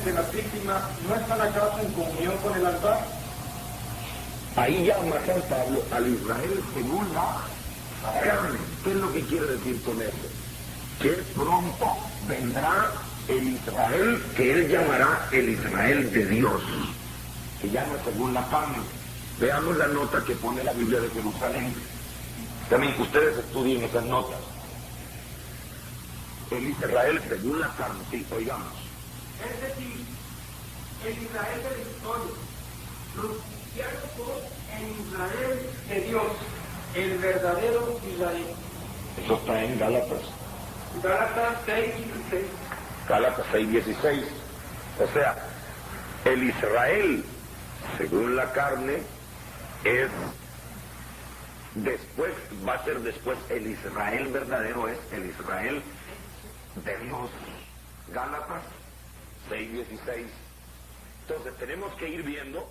de las víctimas no están acaso en comunión con el altar. Ahí llama San Pablo al Israel según la carne. ¿Qué es lo que quiere decir con eso? Que pronto vendrá el Israel que él llamará el Israel de Dios, que llama según la carne. Veamos la nota que pone la Biblia de Jerusalén. También que ustedes estudien esas notas. El Israel según la carne, sí, oigamos. Es decir, el Israel de la historia. Los cristianos son el Israel de Dios, el verdadero Israel. Eso está en Gálatas. Gálatas 6:16. Gálatas 6:16. O sea, el Israel según la carne es después, va a ser después, el Israel verdadero es el Israel de Dios. Gálatas 6:16. Entonces tenemos que ir viendo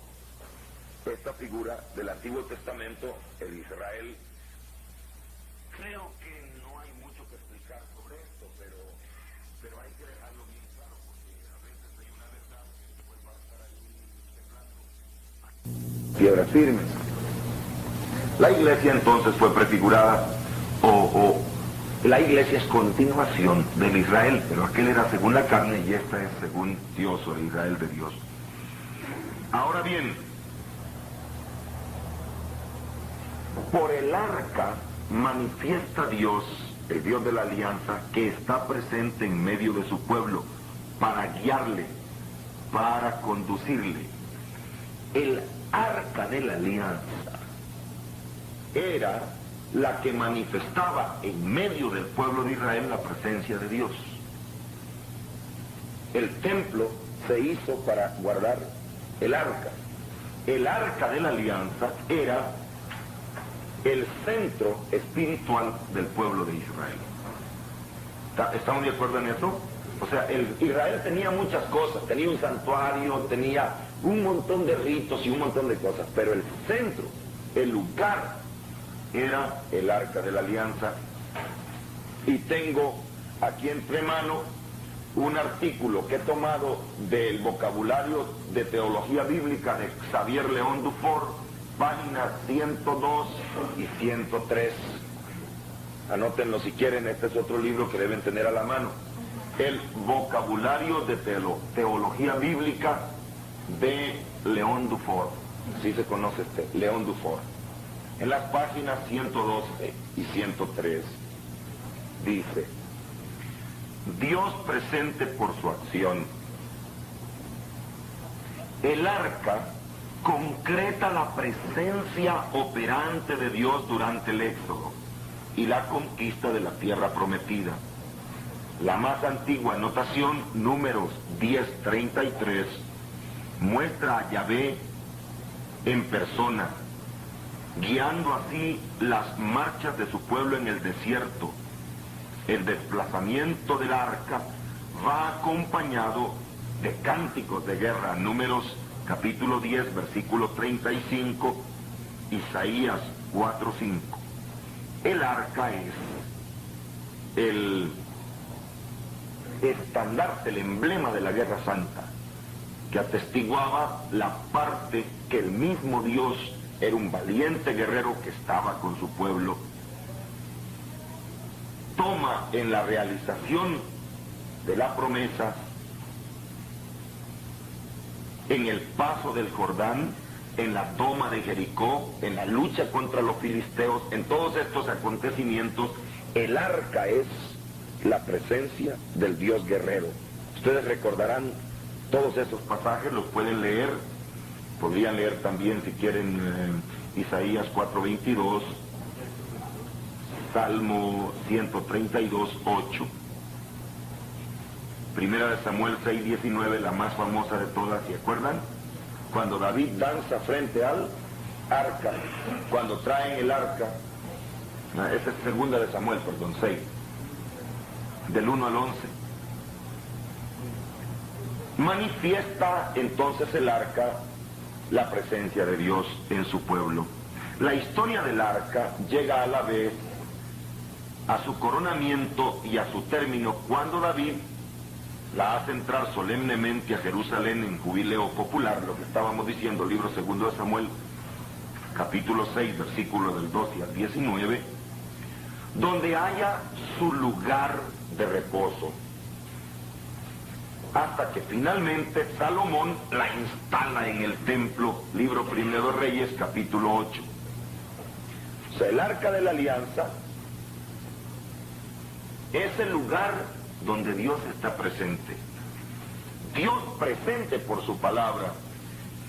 esta figura del Antiguo Testamento, el Israel. Creo que no hay mucho que explicar sobre esto, pero hay que dejarlo bien claro, porque a veces hay una verdad que después va a estar ahí temblando. Piedras firmes. La iglesia entonces fue prefigurada, la iglesia es continuación del Israel, pero aquel era según la carne y esta es según Dios, o el Israel de Dios. Ahora bien, por el arca manifiesta Dios, el Dios de la alianza, que está presente en medio de su pueblo para guiarle, para conducirle. El arca de la alianza era la que manifestaba en medio del pueblo de Israel la presencia de Dios. El templo se hizo para guardar el arca. El arca de la alianza era el centro espiritual del pueblo de Israel. ¿Estamos de acuerdo en eso? O sea, Israel tenía muchas cosas, tenía un santuario, tenía un montón de ritos y un montón de cosas, pero el centro, el lugar, era el arca de la alianza. Y tengo aquí entre manos un artículo que he tomado del vocabulario de teología bíblica de Xavier León Dufour, páginas 102 y 103. Anótenlo si quieren, este es otro libro que deben tener a la mano. El vocabulario de teología bíblica de León Dufour. Sí se conoce León Dufour. En las páginas 112 y 103 dice: Dios presente por su acción. El arca concreta la presencia operante de Dios durante el éxodo y la conquista de la tierra prometida. La más antigua anotación, Números 10:33, muestra a Yahvé en persona, guiando así las marchas de su pueblo en el desierto. El desplazamiento del arca va acompañado de cánticos de guerra. Números capítulo 10, versículo 35, Isaías 4:5. El arca es el estandarte, el emblema de la guerra santa, que atestiguaba la parte que el mismo Dios era un valiente guerrero que estaba con su pueblo. Toma en la realización de la promesa, en el paso del Jordán, en la toma de Jericó, en la lucha contra los filisteos, en todos estos acontecimientos, el arca es la presencia del Dios guerrero. Ustedes recordarán todos esos pasajes, los pueden leer, podrían leer también si quieren Isaías 4:22, Salmo 132:8, Primera de Samuel 6:19, la más famosa de todas, ¿se acuerdan? Cuando David danza frente al arca, cuando traen el arca, esa es Segunda de Samuel, 6, del 1 al 11. Manifiesta entonces el arca la presencia de Dios en su pueblo. La historia del arca llega a la vez a su coronamiento y a su término cuando David la hace entrar solemnemente a Jerusalén en jubileo popular, lo que estábamos diciendo, libro segundo de Samuel, capítulo 6, versículos del 12 al 19, donde haya su lugar de reposo, hasta que finalmente Salomón la instala en el templo, libro primero de Reyes, capítulo 8. O sea, el arca de la alianza es el lugar donde Dios está presente. Dios presente por su palabra.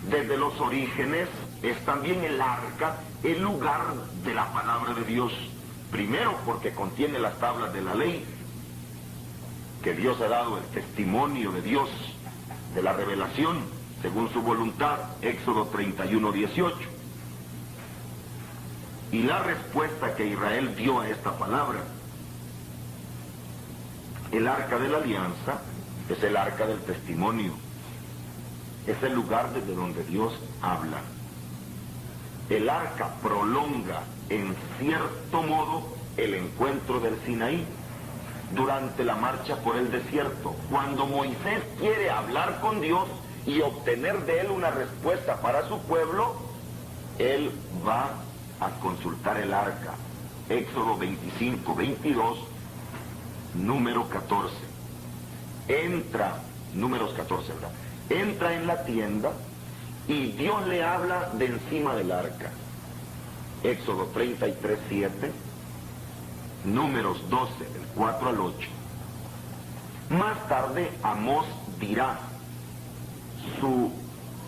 Desde los orígenes es también el arca, el lugar de la palabra de Dios. Primero porque contiene las tablas de la ley, que Dios ha dado el testimonio de Dios, de la revelación, según su voluntad, Éxodo 31, 18. Y la respuesta que Israel dio a esta palabra. El arca de la alianza es el arca del testimonio, es el lugar desde donde Dios habla. El arca prolonga en cierto modo el encuentro del Sinaí durante la marcha por el desierto. Cuando Moisés quiere hablar con Dios y obtener de él una respuesta para su pueblo, él va a consultar el arca. Éxodo 25, 22, número 14. Entra, números 14, ¿verdad? Entra en la tienda y Dios le habla de encima del arca. Éxodo 33, 7, números 12, del 4 al 8. Más tarde Amós dirá, su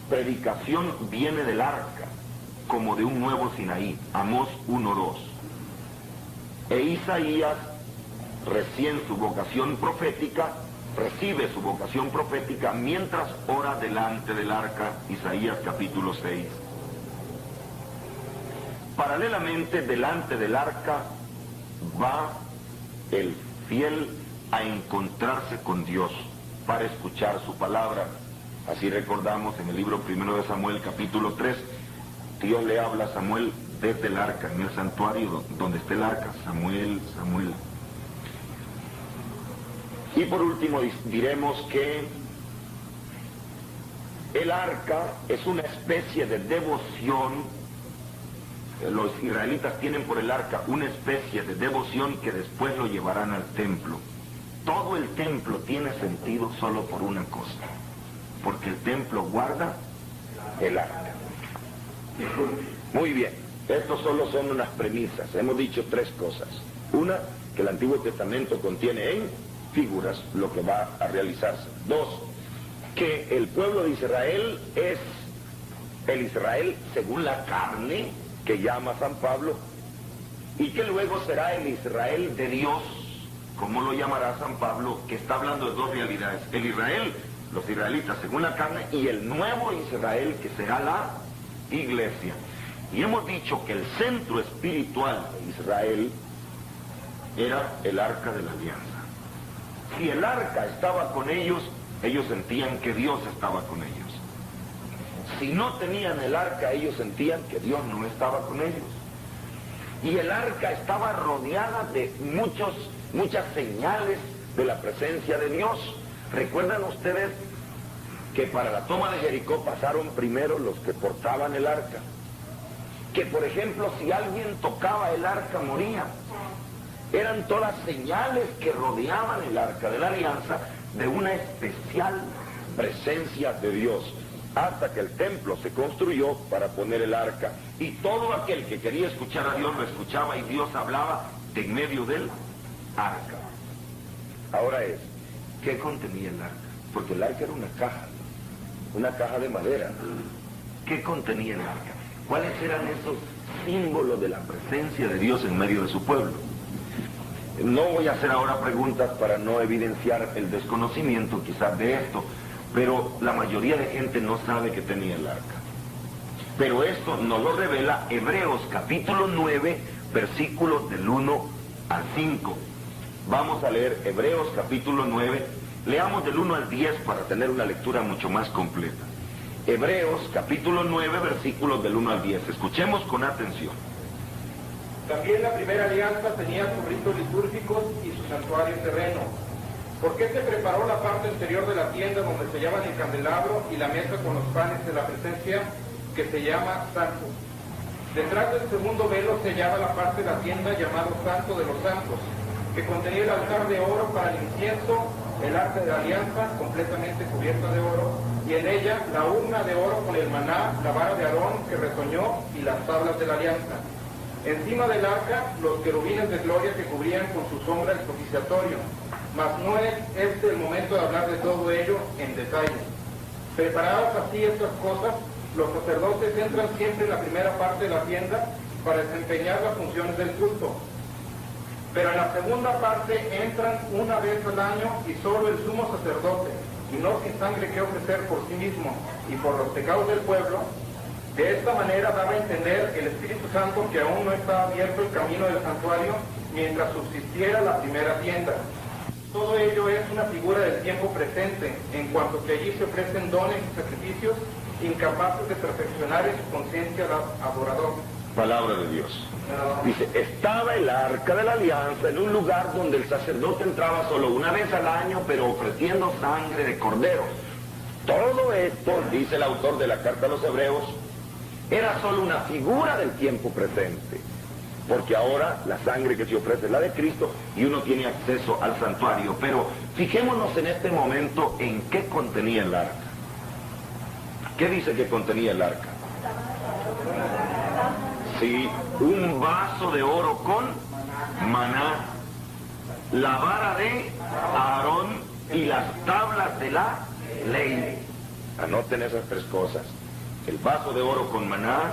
predicación viene del arca, como de un nuevo Sinaí. Amós 1, 2. E Isaías, recién su vocación profética, recibe su vocación profética mientras ora delante del arca, Isaías capítulo 6. Paralelamente, delante del arca va el fiel a encontrarse con Dios para escuchar su palabra. Así recordamos en el libro primero de Samuel capítulo 3, Dios le habla a Samuel desde el arca, en el santuario donde está el arca. Samuel, Samuel. Y por último diremos que el arca es una especie de devoción. Los israelitas tienen por el arca una especie de devoción que después lo llevarán al templo. Todo el templo tiene sentido solo por una cosa, porque el templo guarda el arca. Muy bien, estos solo son unas premisas. Hemos dicho tres cosas. Una, que el Antiguo Testamento contiene en figuras lo que va a realizarse. Dos, que el pueblo de Israel es el Israel según la carne, que llama San Pablo, y que luego será el Israel de Dios, como lo llamará San Pablo, que está hablando de dos realidades: el Israel, los israelitas según la carne, y el nuevo Israel, que será la iglesia. Y hemos dicho que el centro espiritual de Israel era el arca de la alianza. Si el arca estaba con ellos, ellos sentían que Dios estaba con ellos. Si no tenían el arca, ellos sentían que Dios no estaba con ellos. Y el arca estaba rodeada de muchas señales de la presencia de Dios. ¿Recuerdan ustedes que para la toma de Jericó pasaron primero los que portaban el arca? Que, por ejemplo, si alguien tocaba el arca, moría. Eran todas señales que rodeaban el arca de la alianza de una especial presencia de Dios, hasta que el templo se construyó para poner el arca, y todo aquel que quería escuchar a Dios lo escuchaba, y Dios hablaba de en medio del arca. Ahora ¿qué contenía el arca? Porque el arca era una caja de madera. ¿Qué contenía el arca? ¿Cuáles eran esos símbolos de la presencia de Dios en medio de su pueblo? No voy a hacer ahora preguntas para no evidenciar el desconocimiento quizás de esto, pero la mayoría de gente no sabe que tenía el arca. Pero esto nos lo revela Hebreos capítulo 9, versículos del 1 al 5. Vamos a leer Hebreos capítulo 9, leamos del 1 al 10 para tener una lectura mucho más completa. Hebreos capítulo 9, versículos del 1 al 10. Escuchemos con atención. También la primera alianza tenía sus ritos litúrgicos y su santuario terreno. ¿Por qué se preparó la parte exterior de la tienda donde se llaman el candelabro y la mesa con los panes de la presencia, que se llama santo? Detrás del segundo velo se hallaba la parte de la tienda llamado Santo de los Santos, que contenía el altar de oro para el incienso, el arca de la alianza completamente cubierta de oro, y en ella la urna de oro con el maná, la vara de Aarón que retoñó y las tablas de la alianza. Encima del arca los querubines de gloria que cubrían con su sombra el propiciatorio. Mas no es este el momento de hablar de todo ello en detalle. Preparadas así estas cosas, los sacerdotes entran siempre en la primera parte de la tienda para desempeñar las funciones del culto. Pero en la segunda parte entran una vez al año y solo el sumo sacerdote, y no sin sangre que ofrecer por sí mismo y por los pecados del pueblo. De esta manera daba a entender el Espíritu Santo que aún no estaba abierto el camino del santuario mientras subsistiera la primera tienda. Todo ello es una figura del tiempo presente, en cuanto que allí se ofrecen dones y sacrificios incapaces de perfeccionar en su conciencia al adorador. Palabra de Dios. Dice, estaba el arca de la alianza en un lugar donde el sacerdote entraba solo una vez al año, pero ofreciendo sangre de corderos. Todo esto, dice el autor de la carta a los Hebreos, era solo una figura del tiempo presente. Porque ahora la sangre que se ofrece es la de Cristo y uno tiene acceso al santuario. Pero fijémonos en este momento en qué contenía el arca. ¿Qué dice que contenía el arca? Sí, un vaso de oro con maná, la vara de Aarón y las tablas de la ley. Anoten esas tres cosas. El vaso de oro con maná,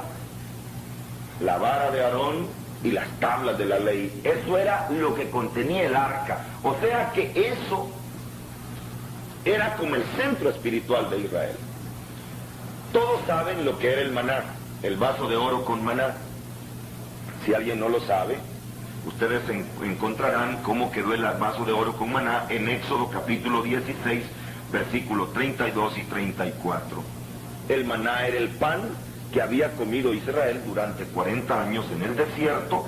la vara de Aarón y las tablas de la ley. Eso era lo que contenía el arca. O sea que eso era como el centro espiritual de Israel. Todos saben lo que era el maná, el vaso de oro con maná. Si alguien no lo sabe, ustedes encontrarán cómo quedó el vaso de oro con maná en Éxodo capítulo 16, versículos 32 y 34. El maná era el pan que había comido Israel durante 40 años en el desierto,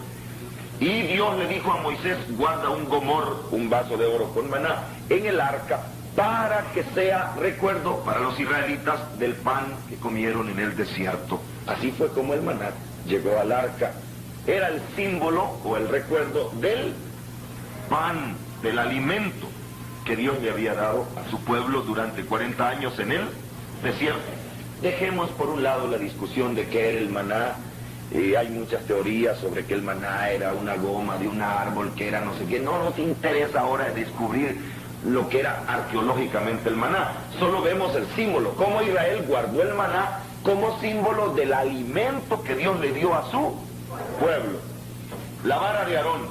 y Dios le dijo a Moisés, guarda un gomor, un vaso de oro con maná, en el arca, para que sea recuerdo para los israelitas del pan que comieron en el desierto. Así fue como el maná llegó al arca. Era el símbolo o el recuerdo del pan, del alimento que Dios le había dado a su pueblo durante 40 años en el desierto. Dejemos por un lado la discusión de qué era el maná. Hay muchas teorías sobre que el maná era una goma de un árbol, que era no sé qué. No nos interesa ahora descubrir lo que era arqueológicamente el maná. Solo vemos el símbolo, cómo Israel guardó el maná como símbolo del alimento que Dios le dio a su pueblo. La vara de Aarón.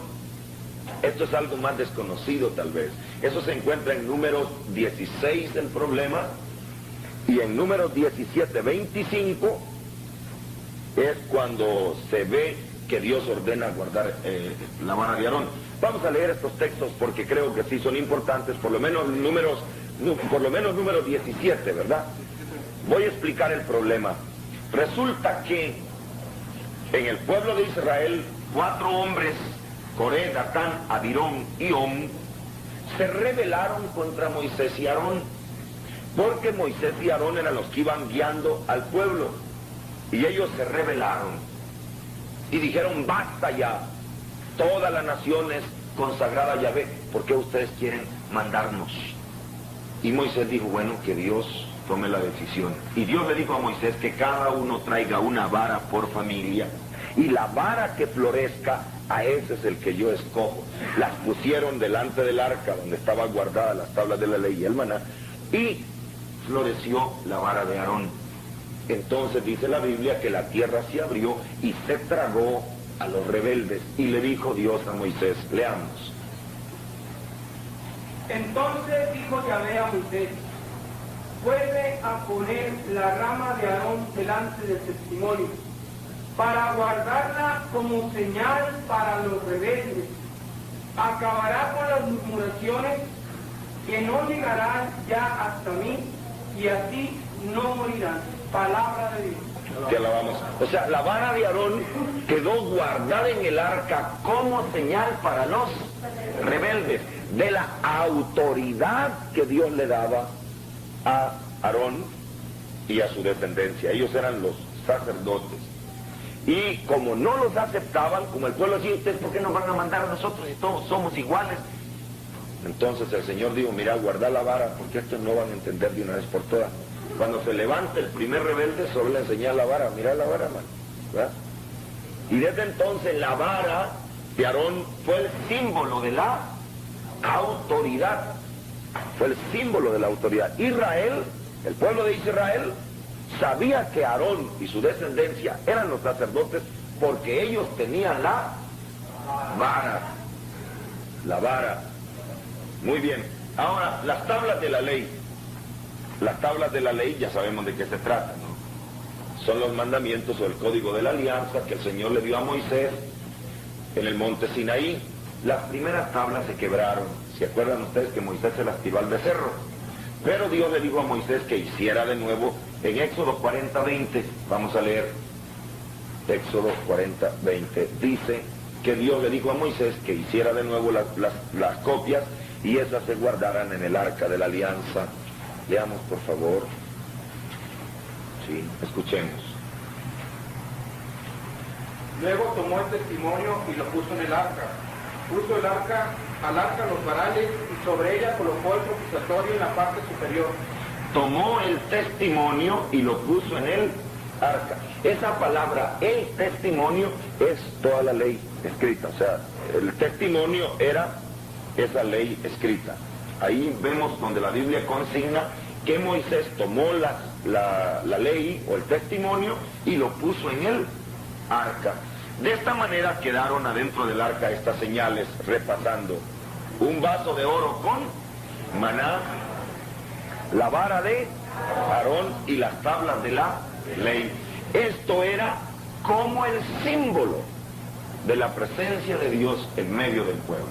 Esto es algo más desconocido tal vez. Eso se encuentra en Números 16 del problema, y en Números 17, 25 es cuando se ve que Dios ordena guardar la vara de Aarón. Vamos a leer estos textos porque creo que sí son importantes, por lo menos número 17, ¿verdad? Voy a explicar el problema. Resulta que en el pueblo de Israel, 4 hombres, Coré, Datán, Abirón y Om, se rebelaron contra Moisés y Aarón, porque Moisés y Aarón eran los que iban guiando al pueblo, y ellos se rebelaron y dijeron, basta ya, toda la nación es consagrada a Yahvé, ¿por qué ustedes quieren mandarnos? Y Moisés dijo, bueno, que Dios tome la decisión. Y Dios le dijo a Moisés que cada uno traiga una vara por familia, y la vara que florezca, a ese es el que yo escojo. Las pusieron delante del arca donde estaban guardadas las tablas de la ley y el maná, y floreció la vara de Aarón. Entonces dice la Biblia que la tierra se abrió y se tragó a los rebeldes, y le dijo Dios a Moisés, leamos. Entonces dijo Yahvé a Moisés, vuelve a poner la rama de Aarón delante del testimonio, para guardarla como señal para los rebeldes. Acabará con las murmuraciones que no llegarán ya hasta mí, y así no morirán. Palabra de Dios. Te alabamos. O sea, la vara de Aarón quedó guardada en el arca como señal para los rebeldes. de la autoridad que Dios le daba a Aarón y a su descendencia. Ellos eran los sacerdotes. Y como no los aceptaban, como el pueblo decía, ¿ustedes por qué nos van a mandar a nosotros si todos somos iguales? Entonces el Señor dijo, mira, guarda la vara, porque estos no van a entender de una vez por todas. Cuando se levante el primer rebelde, solo le enseña la vara, mira la vara, man, ¿verdad? Y desde entonces la vara de Aarón fue el símbolo de la autoridad. Fue el símbolo de la autoridad. Israel, el pueblo de Israel, sabía que Aarón y su descendencia eran los sacerdotes porque ellos tenían la vara. La vara. Muy bien. Ahora, las tablas de la ley. Las tablas de la ley ya sabemos de qué se trata, ¿no? Son los mandamientos o el código de la alianza que el Señor le dio a Moisés en el monte Sinaí. Las primeras tablas se quebraron. ¿Se acuerdan ustedes que Moisés se las tiró al becerro? Pero Dios le dijo a Moisés que hiciera de nuevo en Éxodo 40:20. Vamos a leer Éxodo 40:20. Dice que Dios le dijo a Moisés que hiciera de nuevo las copias y esas se guardaran en el arca de la alianza. Leamos, por favor. Sí, escuchemos. Luego tomó el testimonio y lo puso en el arca. Puso al arca los varales y sobre ella colocó el propiciatorio en la parte superior. Tomó el testimonio y lo puso en el arca. Esa palabra, el testimonio, es toda la ley escrita. O sea, el testimonio era esa ley escrita. Ahí vemos donde la Biblia consigna que Moisés tomó la ley o el testimonio y lo puso en el arca. De esta manera quedaron adentro del arca estas señales, repasando: un vaso de oro con maná, la vara de Aarón y las tablas de la ley. Esto era como el símbolo de la presencia de Dios en medio del pueblo.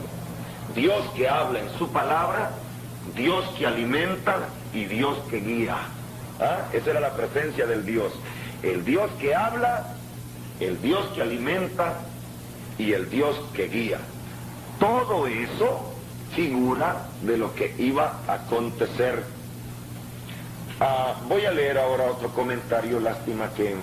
Dios que habla en su palabra, Dios que alimenta y Dios que guía. Esa era la presencia del Dios. El Dios que habla, el Dios que alimenta y el Dios que guía. Todo eso figura de lo que iba a acontecer. Voy a leer ahora otro comentario. Lástima que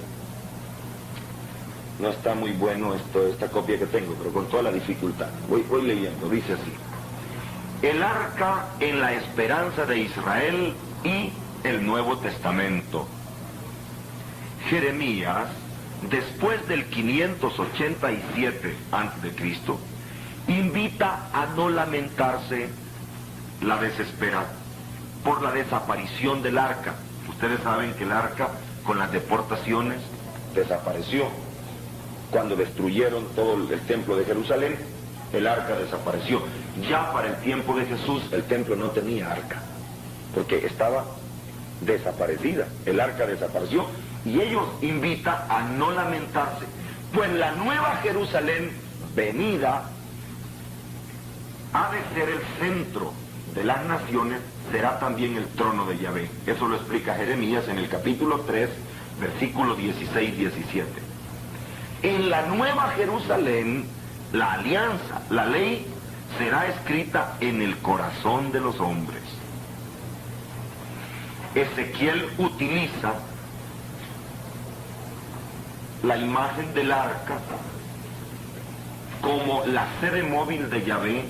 no está muy bueno esta copia que tengo, pero con toda la dificultad. Voy leyendo, dice así: el arca en la esperanza de Israel y el Nuevo Testamento. Jeremías, después del 587 a.C., invita a no lamentarse por la desaparición del arca. Ustedes saben que el arca, con las deportaciones, desapareció. Cuando destruyeron todo el templo de Jerusalén, el arca desapareció. Ya para el tiempo de Jesús, el templo no tenía arca, porque estaba desaparecida. El arca desapareció. Y ellos invitan a no lamentarse, pues la nueva Jerusalén venida ha de ser el centro de las naciones, será también el trono de Yahvé. Eso lo explica Jeremías en el capítulo 3, versículos 16-17. En la nueva Jerusalén, la alianza, la ley, será escrita en el corazón de los hombres. Ezequiel utiliza la imagen del arca como la sede móvil de Yahvé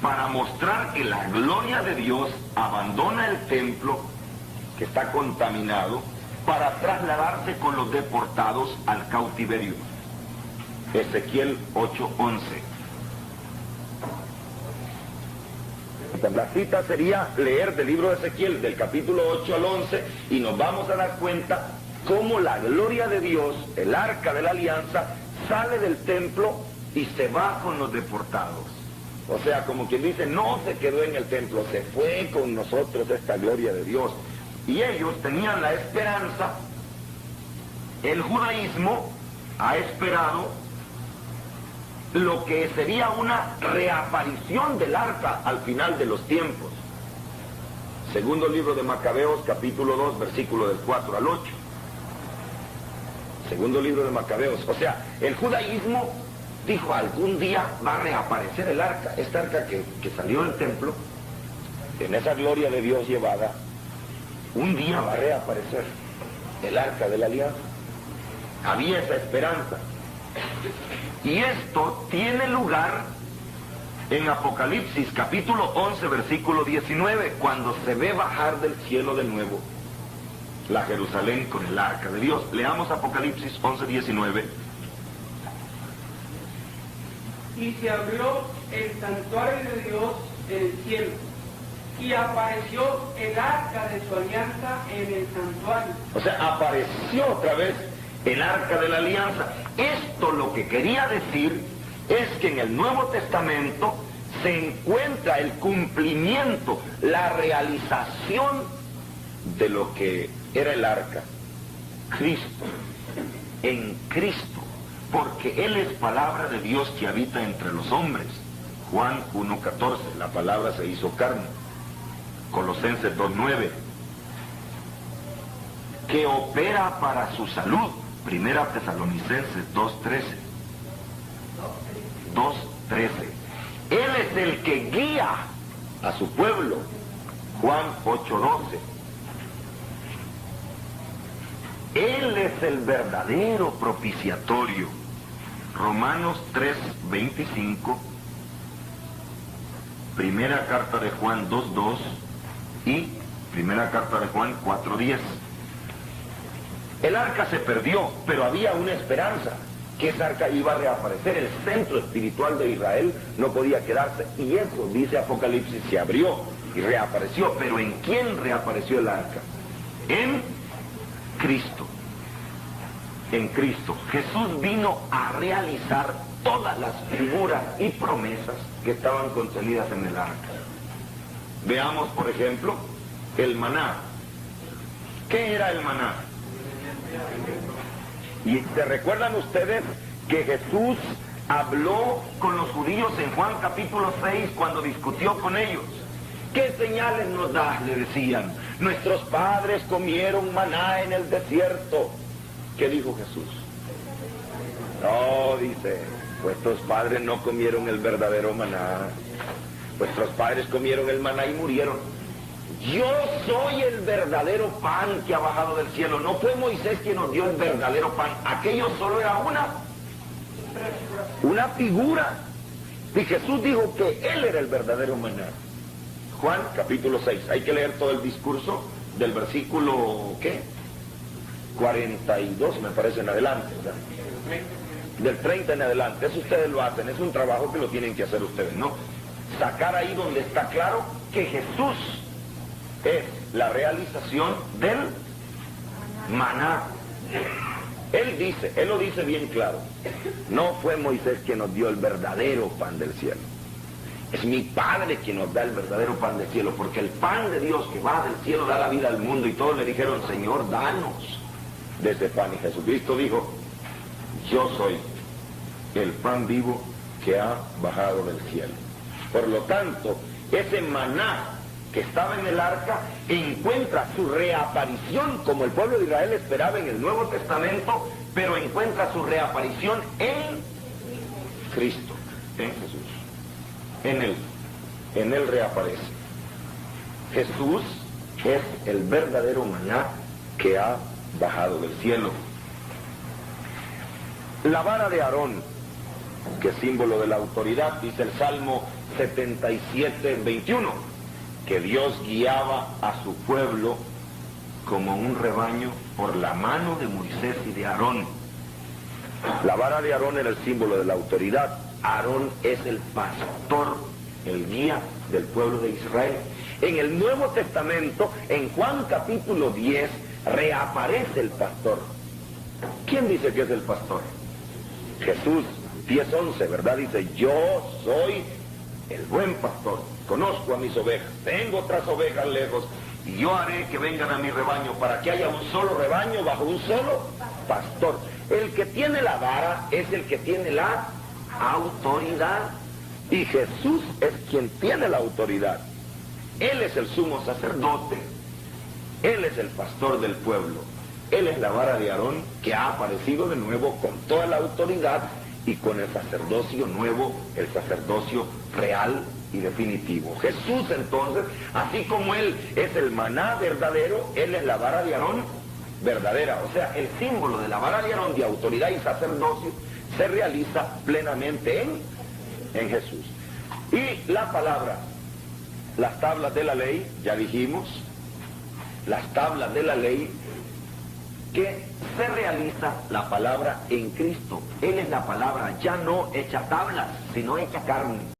para mostrar que la gloria de Dios abandona el templo que está contaminado para trasladarse con los deportados al cautiverio. Ezequiel 8:11. La cita sería leer del libro de Ezequiel del capítulo 8 al 11 y nos vamos a dar cuenta cómo la gloria de Dios, el arca de la alianza, sale del templo y se va con los deportados. O sea, como quien dice, no se quedó en el templo, se fue con nosotros esta gloria de Dios. Y ellos tenían la esperanza, el judaísmo ha esperado lo que sería una reaparición del arca al final de los tiempos. Segundo libro de Macabeos, capítulo 2, versículo del 4 al 8. Segundo libro de Macabeos. O sea, el judaísmo dijo, algún día va a reaparecer el arca, esta arca que salió del templo, en esa gloria de Dios llevada, un día va a reaparecer el arca de la alianza. Había esa esperanza. Y esto tiene lugar en Apocalipsis capítulo 11 versículo 19, cuando se ve bajar del cielo de nuevo la Jerusalén con el arca de Dios. Leamos Apocalipsis 11, 19. Y se abrió el santuario de Dios en el cielo, y apareció el arca de su alianza en el santuario. O sea, apareció otra vez el arca de la alianza. Esto lo que quería decir es que en el Nuevo Testamento se encuentra el cumplimiento, la realización de lo que era el arca. Cristo, en Cristo, porque Él es palabra de Dios que habita entre los hombres. Juan 1:14, la palabra se hizo carne. Colosenses 2:9, que opera para su salud. Primera Tesalonicenses 2:13. 2:13. Él es el que guía a su pueblo. Juan 8:12. Él es el verdadero propiciatorio. Romanos 3:25. Primera carta de Juan 2:2 y primera carta de Juan 4:10. El arca se perdió, pero había una esperanza, que esa arca iba a reaparecer. El centro espiritual de Israel no podía quedarse, y eso, dice Apocalipsis, se abrió y reapareció. Pero ¿en quién reapareció el arca? En Cristo. En Cristo. Jesús vino a realizar todas las figuras y promesas que estaban contenidas en el arca. Veamos, por ejemplo, el maná. ¿Qué era el maná? Y se recuerdan ustedes que Jesús habló con los judíos en Juan capítulo 6 cuando discutió con ellos. ¿Qué señales nos das?, le decían. Nuestros padres comieron maná en el desierto. ¿Qué dijo Jesús? No, dice, vuestros padres no comieron el verdadero maná. Vuestros padres comieron el maná y murieron. Yo soy el verdadero pan que ha bajado del cielo. No fue Moisés quien nos dio el verdadero pan. Aquello solo era una figura. Y Jesús dijo que Él era el verdadero maná. Juan capítulo 6. Hay que leer todo el discurso del versículo, ¿qué? 42 me parece en adelante, ¿verdad? Del 30 en adelante. Eso ustedes lo hacen. Es un trabajo que lo tienen que hacer ustedes, ¿no? Sacar ahí donde está claro que Jesús es la realización del maná. Él lo dice bien claro. No fue Moisés quien nos dio el verdadero pan del cielo. Es mi Padre quien nos da el verdadero pan del cielo, porque el pan de Dios que va del cielo da la vida al mundo. Y todos le dijeron, Señor, danos de ese pan. Y Jesucristo dijo, yo soy el pan vivo que ha bajado del cielo. Por lo tanto, ese maná que estaba en el arca encuentra su reaparición, como el pueblo de Israel esperaba en el Nuevo Testamento, pero encuentra su reaparición en Cristo, en Jesús. En él reaparece. Jesús es el verdadero maná que ha bajado del cielo. La vara de Aarón, que es símbolo de la autoridad, dice el Salmo 77:21, que Dios guiaba a su pueblo como un rebaño por la mano de Moisés y de Aarón. La vara de Aarón era el símbolo de la autoridad. Aarón es el pastor, el guía del pueblo de Israel. En el Nuevo Testamento, en Juan capítulo 10, reaparece el pastor. ¿Quién dice que es el pastor? Jesús, 10:11, ¿verdad? Dice, yo soy el buen pastor, conozco a mis ovejas, tengo otras ovejas lejos, y yo haré que vengan a mi rebaño para que haya un solo rebaño bajo un solo pastor. El que tiene la vara es el que tiene la autoridad, y Jesús es quien tiene la autoridad. Él es el sumo sacerdote, Él es el pastor del pueblo, Él es la vara de Aarón que ha aparecido de nuevo con toda la autoridad y con el sacerdocio nuevo, el sacerdocio real y definitivo. Jesús entonces, así como Él es el maná verdadero, Él es la vara de Aarón verdadera. O sea, el símbolo de la vara de Aarón de autoridad y sacerdocio se realiza plenamente en Jesús. Y la palabra, las tablas de la ley, ya dijimos, las tablas de la ley, que se realiza la palabra en Cristo. Él es la palabra ya no hecha tablas, sino hecha carne.